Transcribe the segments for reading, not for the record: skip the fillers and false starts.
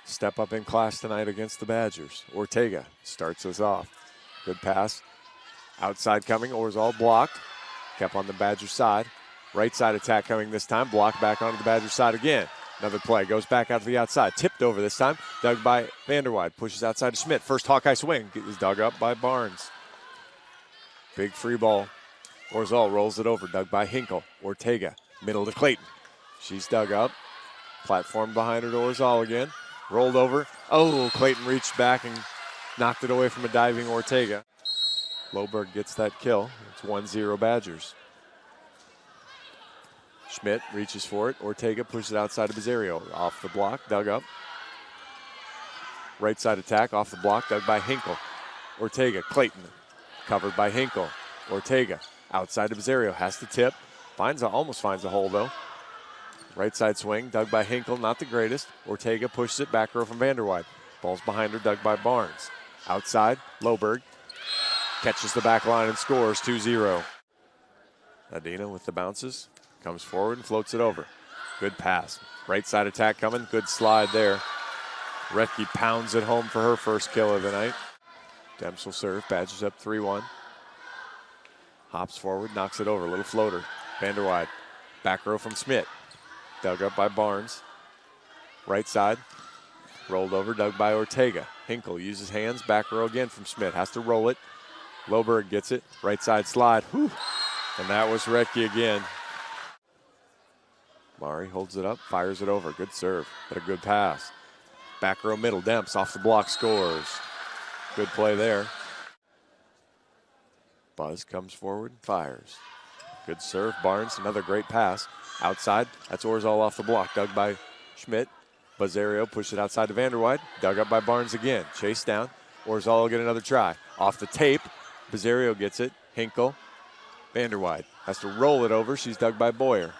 step up in class tonight against the Badgers. Ortega starts us off. Good pass. Outside coming, Orzal blocked. Kept on the Badgers side. Right side attack coming this time. Blocked back onto the Badgers side again. Another play. Goes back out to the outside. Tipped over this time. Dug by Vanderwide. Pushes outside to Schmidt. First Hawkeye swing is dug up by Barnes. Big free ball. Orzal rolls it over. Dug by Hinkle. Ortega. Middle to Clayton. She's dug up. Platform behind her to Orzal again. Rolled over. Oh, Clayton reached back and knocked it away from a diving Ortega. Loberg gets that kill. It's 1-0 Badgers. Schmidt reaches for it. Ortega pushes it outside of Bizzario. Off the block, dug up. Right side attack, off the block, dug by Hinkle. Ortega, Clayton, covered by Hinkle. Ortega, outside of Bizzario, has to tip. Almost finds a hole though. Right side swing, dug by Hinkle, not the greatest. Ortega pushes it, back row from Vanderwide. Ball's behind her, dug by Barnes. Outside, Loberg catches the back line and scores 2-0. Adina with the bounces, comes forward and floats it over. Good pass. Right side attack coming, good slide there. Retke pounds it home for her first kill of the night. Demps will serve, Badgers up 3-1. Hops forward, knocks it over, little floater. Vanderwide, back row from Schmidt. Dug up by Barnes. Right side, rolled over, dug by Ortega. Hinkle uses hands, back row again from Schmidt. Has to roll it. Loberg gets it, right side slide. Whew. And that was Retke again. Mari holds it up, fires it over. Good serve, but a good pass. Back row middle, Demps off the block, scores. Good play there. Buzz comes forward, fires. Good serve, Barnes, another great pass. Outside, that's Orzal off the block, dug by Schmidt. Bizzario pushed it outside to Vanderwide, dug up by Barnes again. Chased down, Orzal will get another try. Off the tape, Bizzario gets it, Hinkle. Vanderwide has to roll it over, she's dug by Boyer.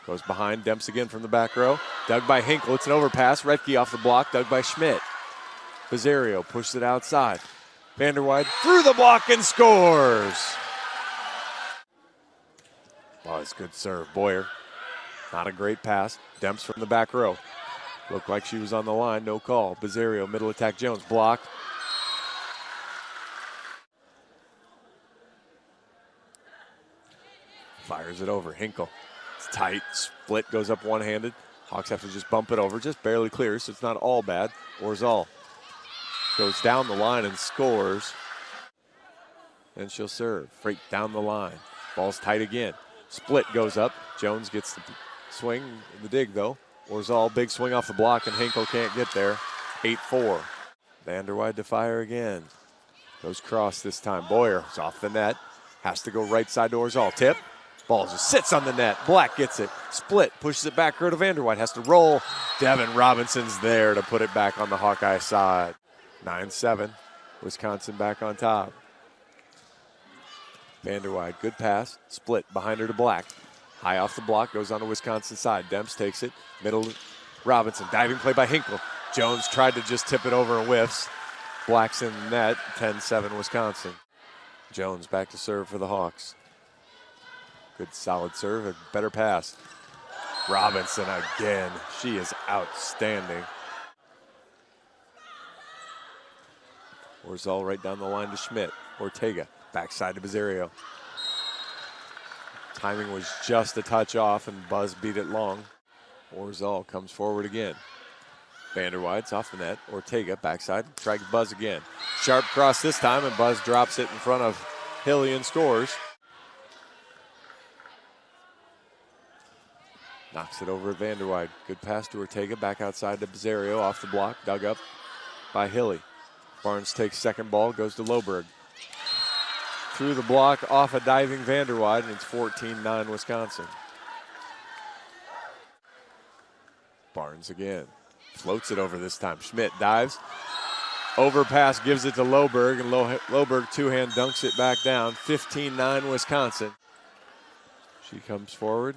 Goes behind, Demps again from the back row. Dug by Hinkle, it's an overpass. Retke off the block, dug by Schmidt. Bizzario pushes it outside. Vanderwide through the block and scores. Buzz, good serve. Boyer, not a great pass. Demps from the back row. Looked like she was on the line, no call. Bizzario, middle attack, Jones, blocked. Fires it over, Hinkle. It's tight, split, goes up one-handed. Hawks have to just bump it over, just barely clears, so it's not all bad. Orzal goes down the line and scores. And she'll serve, Freight down the line. Ball's tight again. Split goes up. Jones gets the swing in the dig though. Orzal, big swing off the block and Hinkle can't get there. 8-4. Vanderwide to fire again. Goes cross this time. Boyer is off the net. Has to go right side to Orzal. Tip. Ball just sits on the net. Black gets it. Split. Pushes it back row to Vanderwide. Has to roll. Devin Robinson's there to put it back on the Hawkeye side. 9-7. Wisconsin back on top. Vanderwide, good pass. Split behind her to Black. High off the block, goes on the Wisconsin side. Demps takes it. Middle, Robinson. Diving play by Hinkle. Jones tried to just tip it over and whiffs. Black's in the net. 10-7 Wisconsin. Jones back to serve for the Hawks. Good solid serve, a better pass. Robinson again. She is outstanding. Orzal right down the line to Schmidt. Ortega, backside to Bizzario. Timing was just a touch off and Buzz beat it long. Orzal comes forward again. Vanderwide's off the net. Ortega backside, tried Buzz again. Sharp cross this time and Buzz drops it in front of Hilly and scores. Knocks it over at Vanderwide. Good pass to Ortega, back outside to Bizzario, off the block, dug up by Hilly. Barnes takes second ball, goes to Loberg. Through the block, off a diving Vanderwide, and it's 14-9 Wisconsin. Barnes again. Floats it over this time. Schmidt dives. Overpass gives it to Loberg, and Loberg two-hand dunks it back down. 15-9 Wisconsin. She comes forward.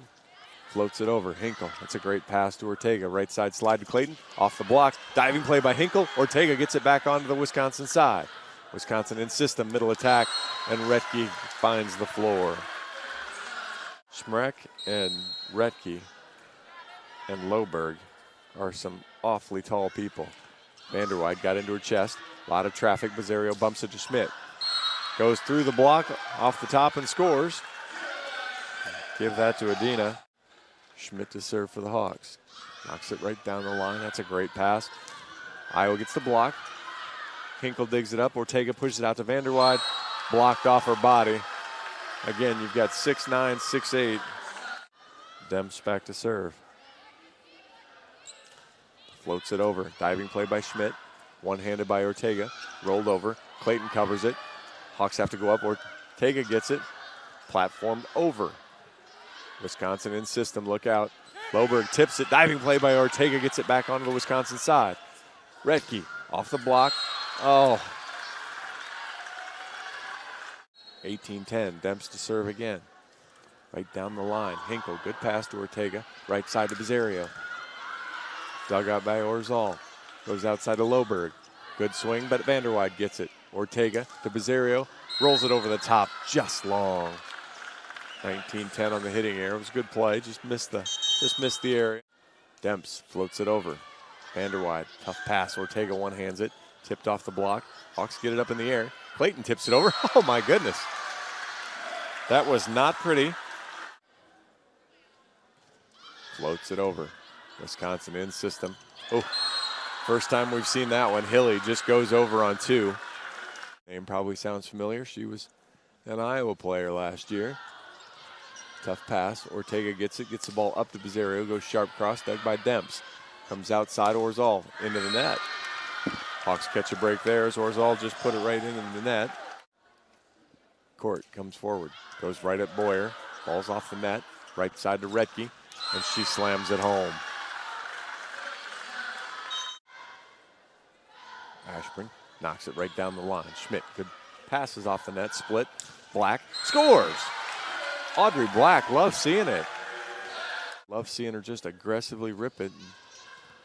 Floats it over. Hinkle. That's a great pass to Ortega. Right side slide to Clayton. Off the block. Diving play by Hinkle. Ortega gets it back onto the Wisconsin side. Wisconsin in system. Middle attack. And Retke finds the floor. Schmreck and Retke and Loberg are some awfully tall people. Vanderwide got into her chest. A lot of traffic. Bizzario bumps it to Schmidt. Goes through the block, off the top, and scores. Give that to Adina. Schmidt to serve for the Hawks. Knocks it right down the line. That's a great pass. Iowa gets the block. Hinkle digs it up. Ortega pushes it out to Vanderwide. Blocked off her body. Again, you've got 6'9", 6'8". Demps back to serve. Floats it over. Diving play by Schmidt. One-handed by Ortega. Rolled over. Clayton covers it. Hawks have to go up. Ortega gets it. Platformed over. Wisconsin in system. Look out. Loberg tips it. Diving play by Ortega. Gets it back onto the Wisconsin side. Retke off the block. Oh. 18-10. Demps to serve again. Right down the line. Hinkle. Good pass to Ortega. Right side to Bizzario. Dug out by Orzal. Goes outside to Loberg. Good swing, but Vanderwide gets it. Ortega to Bizzario. Rolls it over the top. Just long. 19-10 on the hitting error. It was a good play. Just missed the area. Demps floats it over. Vanderwide. Tough pass. Ortega one-hands it. Tipped off the block. Hawks get it up in the air. Clayton tips it over. Oh, my goodness. That was not pretty. Floats it over. Wisconsin in system. Oh, first time we've seen that one. Hilly just goes over on two. Name probably sounds familiar. She was an Iowa player last year. Tough pass. Ortega gets it, gets the ball up to Bizzario, goes sharp cross, dug by Demps. Comes outside Orzal into the net. Hawks catch a break there as Orzal just put it right into the net. Court comes forward, goes right at Boyer. Ball's off the net, right side to Retke, and she slams it home. Ashburn knocks it right down the line. Schmidt, good passes off the net, split. Black scores. Audrey Black, love seeing it. Love seeing her just aggressively rip it and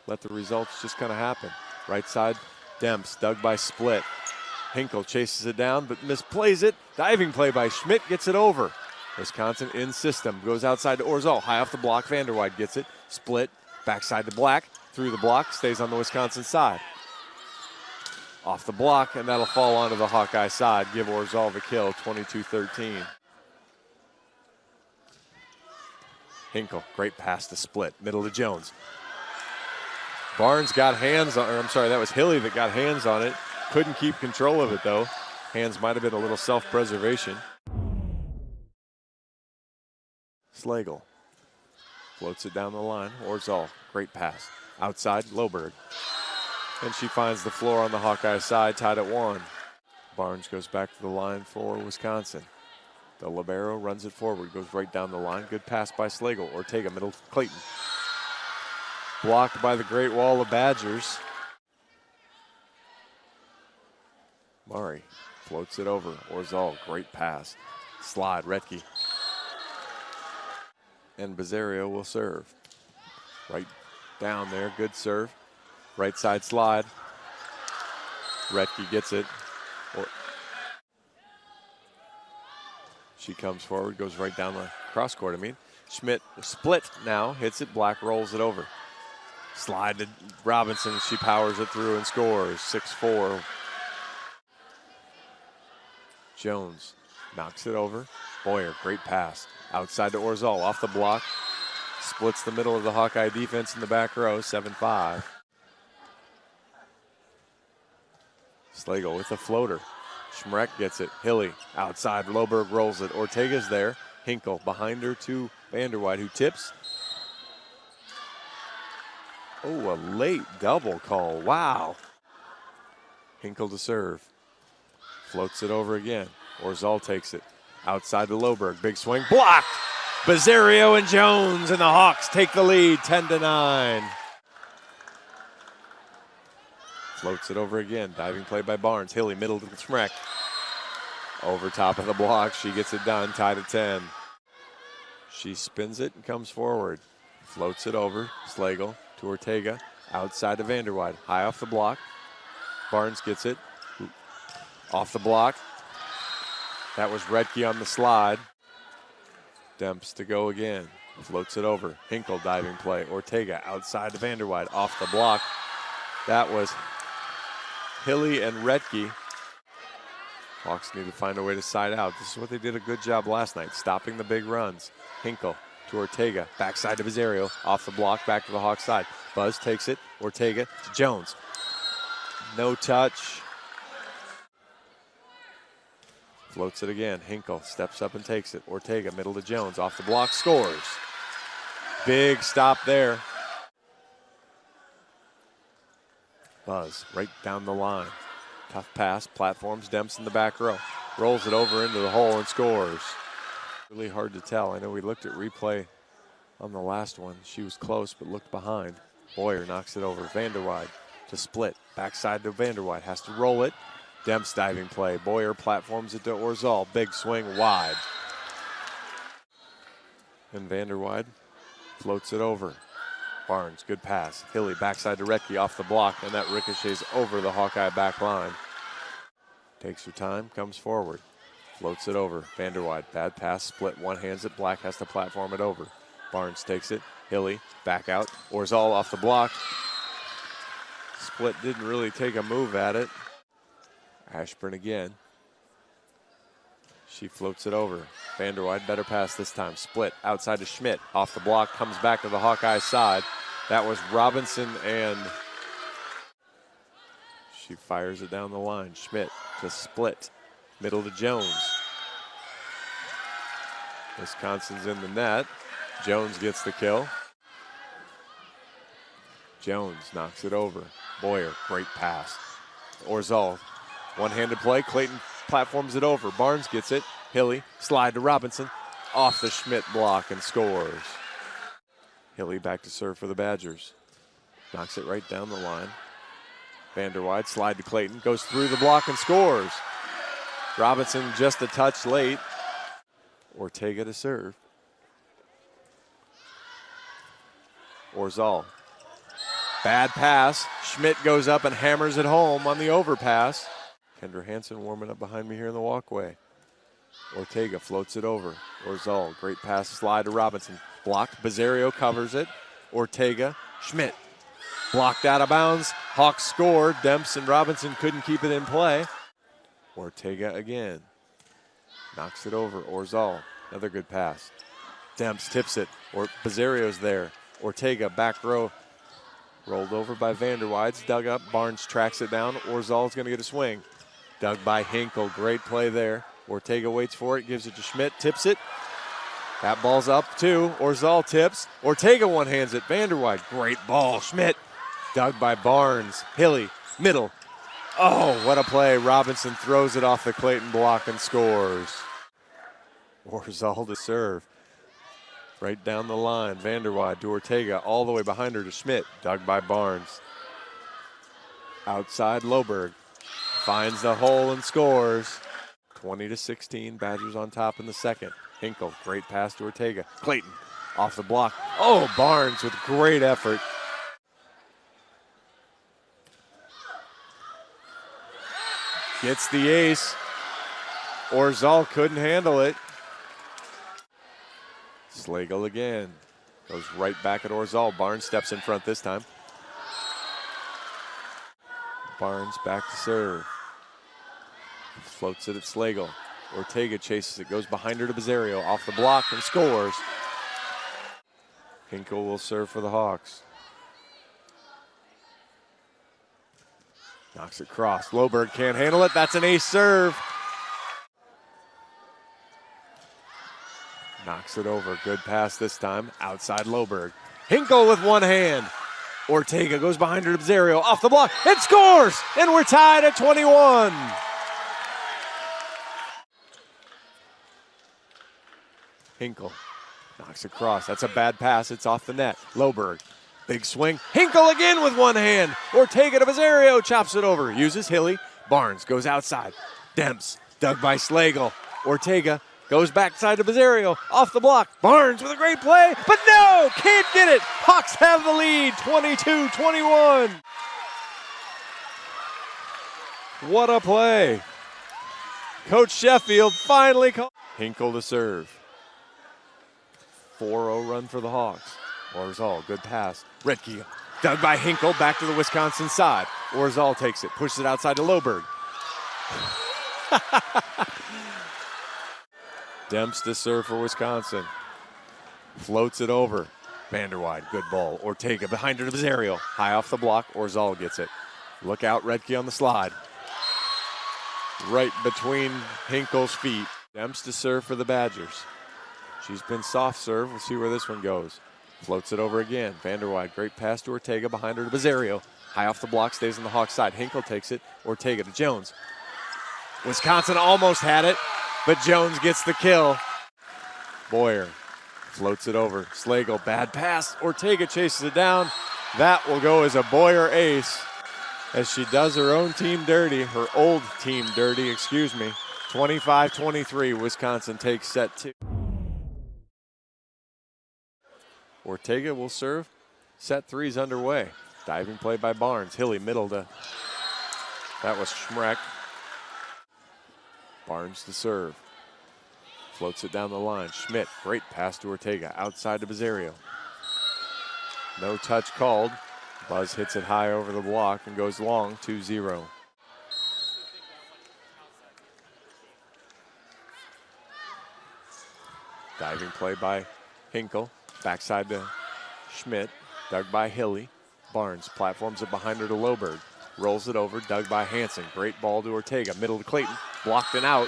let the results just kind of happen. Right side, Demps, dug by Split. Hinkle chases it down but misplays it. Diving play by Schmidt, gets it over. Wisconsin in system, goes outside to Orzal. High off the block, Vanderwide gets it. Split, backside to Black, through the block, stays on the Wisconsin side. Off the block, and that'll fall onto the Hawkeye side. Give Orzal the kill, 22-13. Hinkle, great pass to Split, middle to Jones. Barnes got hands on, or I'm sorry, that was Hilly that got hands on it. Couldn't keep control of it though. Hands might have been a little self-preservation. Slagle floats it down the line. Orzal, great pass. Outside, Loberg. And she finds the floor on the Hawkeye side, tied at 1. Barnes goes back to the line for Wisconsin. The libero runs it forward, goes right down the line. Good pass by Slagle. Ortega, middle, Clayton. Blocked by the Great Wall of Badgers. Murray floats it over. Orzal, great pass. Slide, Retke. And Bizzario will serve. Right down there, good serve. Right side slide. Retke gets it. She comes forward, goes right down the cross court. Schmidt split now, hits it. Black rolls it over. Slide to Robinson. She powers it through and scores. 6-4. Jones knocks it over. Boyer, great pass. Outside to Orzal, off the block. Splits the middle of the Hawkeye defense in the back row, 7-5. Slagle with a floater. Schmreck gets it. Hilly outside. Loberg rolls it. Ortega's there. Hinkle behind her to Vanderwide, who tips. Oh, a late double call. Wow. Hinkle to serve. Floats it over again. Orzal takes it. Outside to Loberg. Big swing. Blocked. Bizzario and Jones, and the Hawks take the lead, 10-9. Floats it over again. Diving play by Barnes. Hilly, middle to Schmreck. Over top of the block. She gets it done. Tied at 10. She spins it and comes forward. Floats it over. Slagle to Ortega. Outside to Vanderwide. High off the block. Barnes gets it. Off the block. That was Retke on the slide. Demps to go again. Floats it over. Hinkle diving play. Ortega outside to Vanderwide. Off the block. That was Hilly and Retke. Hawks need to find a way to side out. This is what they did a good job last night, stopping the big runs. Hinkle to Ortega. Backside to Bizzario. Off the block, back to the Hawks side. Buzz takes it. Ortega to Jones. No touch. Floats it again. Hinkle steps up and takes it. Ortega, middle to Jones. Off the block, scores. Big stop there. Buzz right down the line. Tough pass, platforms, Demps in the back row. Rolls it over into the hole and scores. Really hard to tell. I know we looked at replay on the last one. She was close but looked behind. Boyer knocks it over. Vanderwide to split. Backside to Vanderwide. Has to roll it. Demps diving play. Boyer platforms it to Orzal. Big swing wide. And Vanderwide floats it over. Barnes, good pass. Hilly backside to Retke off the block, and that ricochets over the Hawkeye back line. Takes her time, comes forward. Floats it over. Vanderwide, bad pass, split, one hands it. Black has to platform it over. Barnes takes it. Hilly, back out. Orzal off the block. Split didn't really take a move at it. Ashburn again. She floats it over. Vanderwide, better pass this time. Split outside to Schmidt. Off the block, comes back to the Hawkeye side. That was Robinson, and she fires it down the line. Schmidt to split. Middle to Jones. Wisconsin's in the net. Jones gets the kill. Jones knocks it over. Boyer, great pass. Orzal, one-handed play. Clayton platforms it over. Barnes gets it. Hilly, slide to Robinson. Off the Schmidt block and scores. Hilly back to serve for the Badgers. Knocks it right down the line. Vanderwide, slide to Clayton. Goes through the block and scores. Robinson just a touch late. Ortega to serve. Orzal. Bad pass. Schmidt goes up and hammers it home on the overpass. Kendra Hansen warming up behind me here in the walkway. Ortega floats it over. Orzal, great pass, slide to Robinson. Blocked, Bizzario covers it. Ortega, Schmidt. Blocked out of bounds. Hawks scored. Demps and Robinson couldn't keep it in play. Ortega again. Knocks it over. Orzal, another good pass. Demps tips it. Bizzario's there. Ortega, back row. Rolled over by Vanderwides. Dug up. Barnes tracks it down. Orzal's going to get a swing. Dug by Hinkle. Great play there. Ortega waits for it. Gives it to Schmidt. Tips it. That ball's up too. Orzal tips. Ortega one-hands it. Vanderwide. Great ball. Schmidt. Dug by Barnes. Hilly. Middle. Oh, what a play. Robinson throws it off the Clayton block and scores. Orzal to serve. Right down the line. Vanderwide to Ortega. All the way behind her to Schmidt. Dug by Barnes. Outside Loberg. Finds the hole and scores. 20-16. Badgers on top in the second. Hinkle, great pass to Ortega. Clayton, off the block. Oh, Barnes with great effort. Gets the ace. Orzal couldn't handle it. Slagle again. Goes right back at Orzal. Barnes steps in front this time. Barnes back to serve. Floats it at Slagle. Ortega chases it, goes behind her to Bizzario, off the block and scores. Hinkle will serve for the Hawks. Knocks it cross. Loberg can't handle it. That's an ace serve. Knocks it over. Good pass this time. Outside Loberg. Hinkle with one hand. Ortega goes behind her to Bizzario, off the block, and scores! And we're tied at 21. Hinkle knocks across. That's a bad pass. It's off the net. Loberg, big swing. Hinkle again with one hand. Ortega to Bizzario, chops it over. Uses Hilly. Barnes goes outside. Demps, dug by Slagle. Ortega goes backside to Bizzario, off the block. Barnes with a great play, but no, can't get it. Hawks have the lead, 22-21. What a play. Coach Sheffield finally called. Hinkle to serve. 4-0 run for the Hawks. Orzal, good pass. Redke, dug by Hinkle, back to the Wisconsin side. Orzal takes it, pushes it outside to Loberg. Demps to serve for Wisconsin. Floats it over. Vanderwide, good ball. Ortega behind her to Bizarrio. High off the block, Orzal gets it. Look out, Redke on the slide. Right between Hinkle's feet. Demps to serve for the Badgers. She's been soft serve. We'll see where this one goes. Floats it over again. Vanderwide, great pass to Ortega behind her to Bizarrio. High off the block, stays on the Hawks side. Hinkle takes it. Ortega to Jones. Wisconsin almost had it, but Jones gets the kill. Boyer floats it over. Slagle, bad pass. Ortega chases it down. That will go as a Boyer ace as she does her own team dirty, her old team dirty, excuse me. 25-23, Wisconsin takes set 2. Ortega will serve. Set 3's underway. Diving play by Barnes. Hilly middle to, that was Schmreck. Barnes to serve. Floats it down the line. Schmidt, great pass to Ortega. Outside to Bizarrio. No touch called. Buzz hits it high over the block and goes long, 2-0. Diving play by Hinkle. Backside to Schmidt. Dug by Hilly. Barnes platforms it behind her to Loberg. Rolls it over, dug by Hanson. Great ball to Ortega. Middle to Clayton. Blocked and out.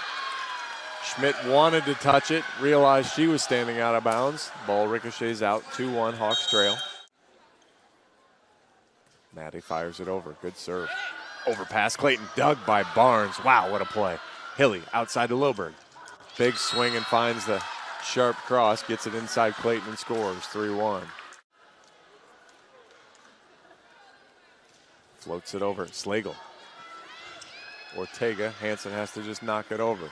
Schmidt wanted to touch it, realized she was standing out of bounds. Ball ricochets out, 2-1, Hawks trail. Maddie fires it over, good serve. Overpass, Clayton, dug by Barnes. Wow, what a play. Hilly outside to Loberg. Big swing and finds the sharp cross, gets it inside Clayton and scores, 3-1. Floats it over, Slagle. Ortega, Hanson has to just knock it over.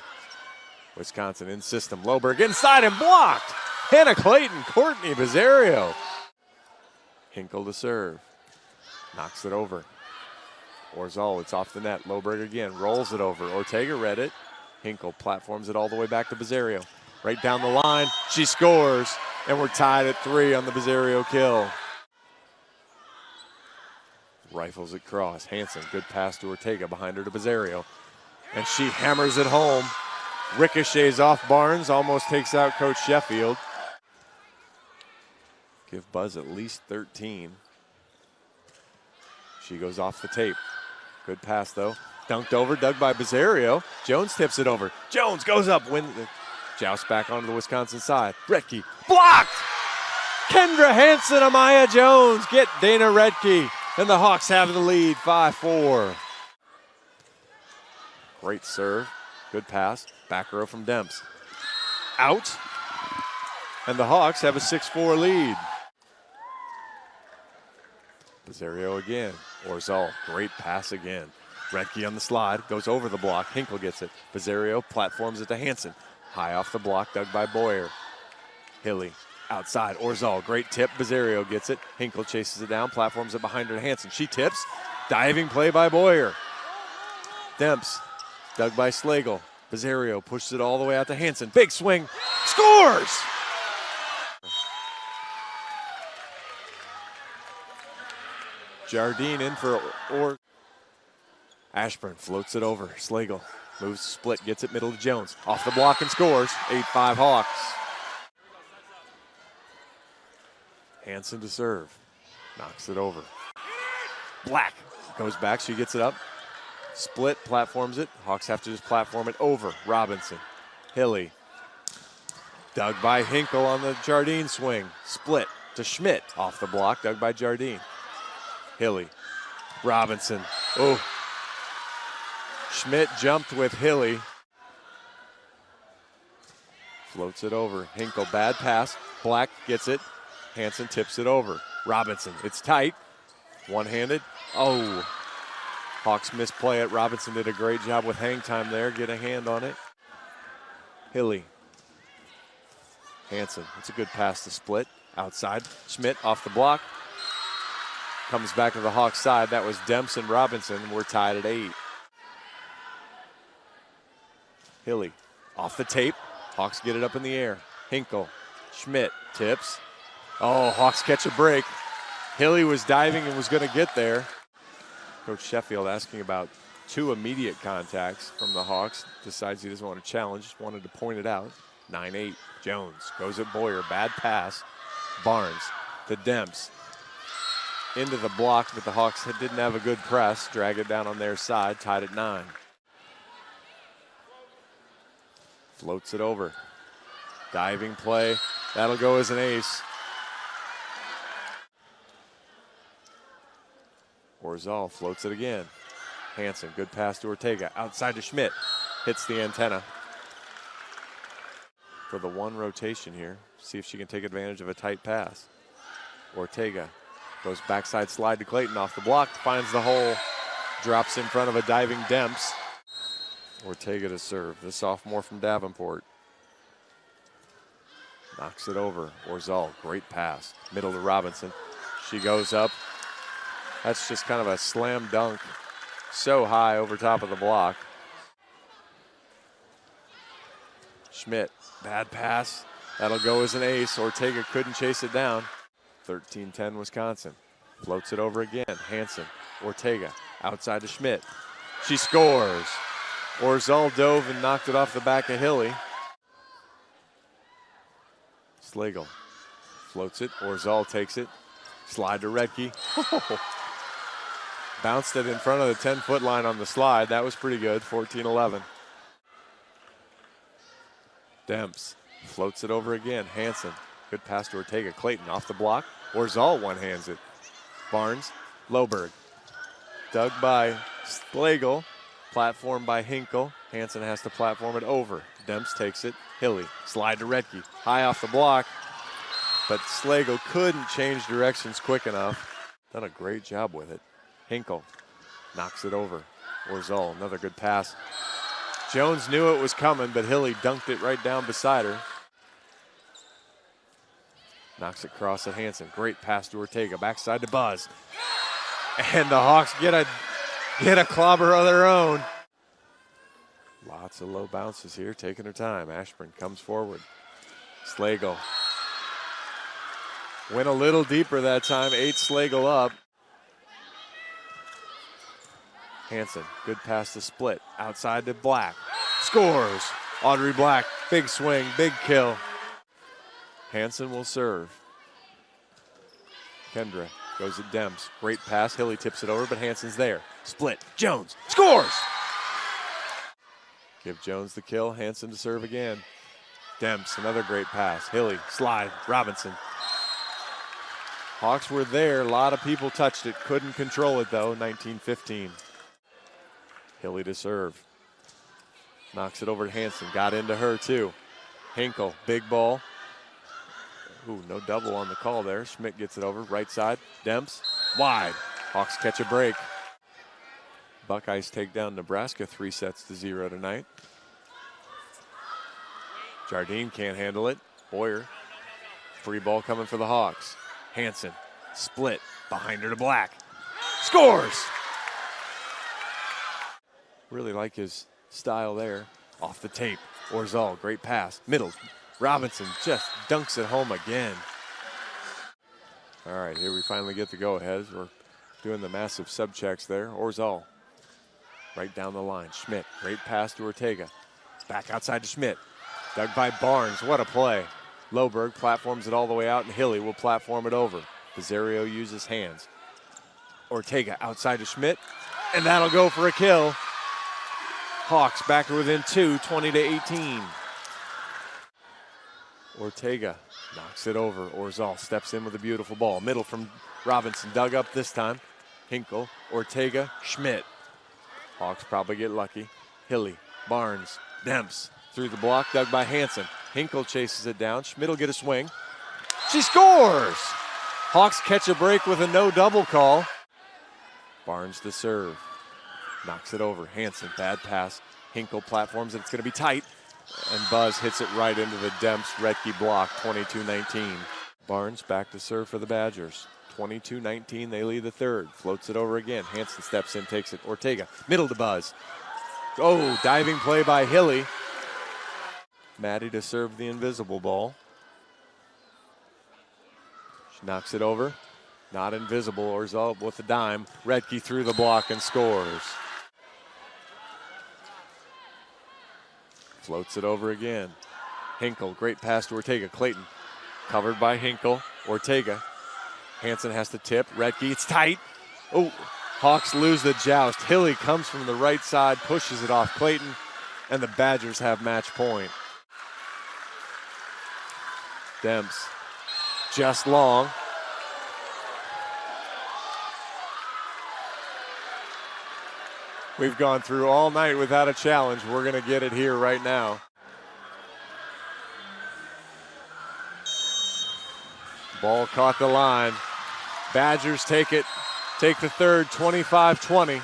Wisconsin in system. Loberg inside and blocked. Hannah Clayton, Courtney Bizarrio. Hinkle to serve. Knocks it over. Orzal, it's off the net. Loberg again, rolls it over. Ortega read it. Hinkle platforms it all the way back to Bizarrio. Right down the line, she scores. And we're tied at 3 on the Bizarrio kill. Rifles it cross. Hanson, good pass to Ortega behind her to Bizarrio. And she hammers it home. Ricochets off Barnes, almost takes out Coach Sheffield. Give Buzz at least 13. She goes off the tape. Good pass though. Dunked over, dug by Bizarrio. Jones tips it over. Jones goes up, joust back onto the Wisconsin side. Redke, blocked! Kendra Hanson, Amaya Jones get Dana Redke. And the Hawks have the lead, 5-4. Great serve, good pass. Back row from Demps. Out. And the Hawks have a 6-4 lead. Bizarrio again. Orzal, great pass again. Redke on the slide, goes over the block. Hinkle gets it. Bizarrio platforms it to Hanson. High off the block, dug by Boyer. Hilly outside. Orzal, great tip. Bizarrio gets it. Hinkle chases it down, platforms it behind her to Hanson. She tips. Diving play by Boyer. Demps, dug by Slagle. Bizarrio pushes it all the way out to Hanson. Big swing, scores! Jardine in for Ashburn floats it over. Slagle moves split, gets it middle to Jones. Off the block and scores. 8-5 Hawks. Hanson to serve. Knocks it over. Black goes back, she gets it up. Split, platforms it. Hawks have to just platform it over. Robinson. Hilly. Dug by Hinkle on the Jardine swing. Split to Schmidt. Off the block, dug by Jardine. Hilly. Robinson. Oh. Schmidt jumped with Hilly. Floats it over. Hinkle, bad pass. Black gets it. Hanson tips it over. Robinson, it's tight. One-handed. Oh. Hawks misplay it. Robinson did a great job with hang time there. Get a hand on it. Hilly. Hanson. It's a good pass to split. Outside. Schmidt off the block. Comes back to the Hawks side. That was Demps and Robinson. We're tied at 8. Hilly. Off the tape. Hawks get it up in the air. Hinkle. Schmidt tips. Oh, Hawks catch a break. Hilly was diving and was going to get there. Coach Sheffield asking about 2 immediate contacts from the Hawks. Decides he doesn't want to challenge, just wanted to point it out. 9-8. Jones goes at Boyer. Bad pass. Barnes to Demps. Into the block, but the Hawks didn't have a good press. Drag it down on their side. Tied at 9. Floats it over. Diving play. That'll go as an ace. Orzal floats it again. Hansen, good pass to Ortega. Outside to Schmidt. Hits the antenna. For the 1 rotation here. See if she can take advantage of a tight pass. Ortega goes backside slide to Clayton off the block. Finds the hole. Drops in front of a diving Demps. Ortega to serve. The sophomore from Davenport. Knocks it over. Orzal, great pass. Middle to Robinson. She goes up. That's just kind of a slam dunk. So high over top of the block. Schmidt, bad pass. That'll go as an ace. Ortega couldn't chase it down. 13-10 Wisconsin. Floats it over again. Hansen, Ortega, outside to Schmidt. She scores. Orzal dove and knocked it off the back of Hilly. Slagle floats it. Orzal takes it. Slide to Redke. Bounced it in front of the 10-foot line on the slide. That was pretty good. 14-11. Demps floats it over again. Hansen. Good pass to Ortega. Clayton off the block. Orzal one-hands it. Barnes. Loberg. Dug by Slagle. Platform by Hinkle. Hansen has to platform it over. Demps takes it. Hilly. Slide to Redke. High off the block. But Slagle couldn't change directions quick enough. Done a great job with it. Hinkle knocks it over. Orzal, another good pass. Jones knew it was coming, but Hilly dunked it right down beside her. Knocks it across at Hansen. Great pass to Ortega. Backside to Buzz. And the Hawks get a clobber of their own. Lots of low bounces here, taking her time. Ashburn comes forward. Slagle. Went a little deeper that time. 8 Slagle up. Hansen, good pass to Split. Outside to Black. Scores. Audrey Black, big swing, big kill. Hansen will serve. Kendra goes at Demps. Great pass. Hilly tips it over, but Hansen's there. Split. Jones scores. Give Jones the kill. Hansen to serve again. Demps, another great pass. Hilly, slide. Robinson. Hawks were there. A lot of people touched it. Couldn't control it, though. 19-15. Hilly to serve. Knocks it over to Hansen. Got into her, too. Hinkle, big ball. Ooh, no double on the call there. Schmidt gets it over. Right side. Demps. Wide. Hawks catch a break. Buckeyes take down Nebraska 3-0 tonight. Jardine can't handle it. Boyer. Free ball coming for the Hawks. Hansen. Split. Behind her to Black. Scores! Really like his style there. Off the tape. Orzal, great pass. Middle. Robinson just dunks it home again. All right, here we finally get the go-aheads. We're doing the massive sub-checks there. Orzal, right down the line. Schmidt, great pass to Ortega. Back outside to Schmidt. Dug by Barnes, what a play. Loberg platforms it all the way out, and Hilly will platform it over. Pizarro uses hands. Ortega outside to Schmidt, and that'll go for a kill. Hawks back to within 2, 20-18. Ortega knocks it over. Orzal steps in with a beautiful ball. Middle from Robinson, dug up this time. Hinkle, Ortega, Schmidt. Hawks probably get lucky. Hilly, Barnes, Demps through the block, dug by Hansen. Hinkle chases it down. Schmidt will get a swing. She scores! Hawks catch a break with a no-double call. Barnes to serve. Knocks it over. Hansen, bad pass. Hinkle platforms it. It's going to be tight. And Buzz hits it right into the Demps-Redke block, 22-19. Barnes back to serve for the Badgers. 22-19, they lead the third. Floats it over again. Hansen steps in, takes it. Ortega, middle to Buzz. Oh, diving play by Hilly. Maddie to serve the invisible ball. She knocks it over. Not invisible. Orzal with the dime. Redke through the block and scores. Floats it over again. Hinkle, great pass to Ortega. Clayton, covered by Hinkle. Ortega. Hansen has to tip. Redke, it's tight. Oh, Hawks lose the joust. Hilly comes from the right side, pushes it off Clayton, and the Badgers have match point. Demps, just long. We've gone through all night without a challenge. We're going to get it here right now. Ball caught the line. Badgers take it, take the third, 25-20.